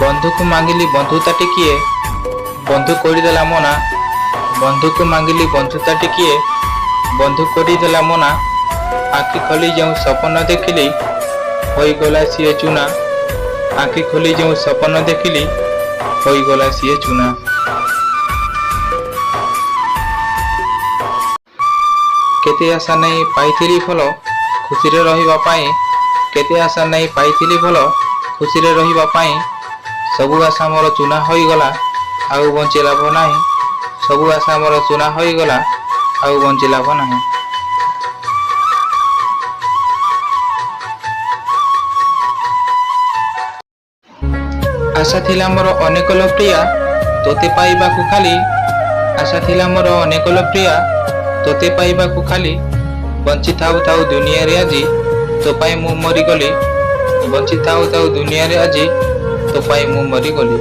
ବନ୍ଧୁକୁ ମାଗିଲି ବନ୍ଧୁତା ଟିକିଏ, ବନ୍ଧୁ କରିଦେଲା ମନା। ବନ୍ଧୁକୁ ମାଗିଲି ବନ୍ଧୁତା ଟିକିଏ, ବନ୍ଧୁ କରିଦେଲା ମନା। ଆଖି ଖୋଲି ଯେଉଁ ସପନ ଦେଖିଲି, ହୋଇଗଲା ସିଏ ଚୁନା। ଆଖି ଖୋଲି ଯେଉଁ ସପନ ଦେଖିଲି, ହୋଇଗଲା ସିଏ ଚୁନା। କେତେ ଆଶା ନେଇ ପାଇଥିଲି ଭଲ, ଖୁସିରେ ରହିବା ପାଇଁ। କେତେ ଆଶା ନେଇ ପାଇଥିଲି ଭଲ, ଖୁସିରେ ରହିବା ପାଇଁ। ସବୁ ଆଶା ମୋର ଚୁନା ହୋଇଗଲା, ଆଉ ବଞ୍ଚି ଲାଭ ନାହିଁ। ସବୁ ଆଶା ମୋର ଚୁନା ହୋଇଗଲା, ଆଉ ବଞ୍ଚି ଲାଭ ନାହିଁ। ଆଶା ଥିଲା ମୋର ଅନେକ ଲୋ ପ୍ରିୟା, ତୋତେ ପାଇବାକୁ ଖାଲି। ଆଶା ଥିଲା ମୋର ଅନେକ ଲୋ ପ୍ରିୟା, ତୋତେ ପାଇବାକୁ ଖାଲି। ବଞ୍ଚି ଥାଉ ଥାଉ ଦୁନିଆରେ ଆଜି, ତୋ ପାଇଁ ମୁଁ ମରିଗଲି। ବଞ୍ଚି ଥାଉ ଥାଉ ଦୁନିଆରେ ଆଜି, ତୋ ପାଇଁ ମୁଁ ମରିଗଲି।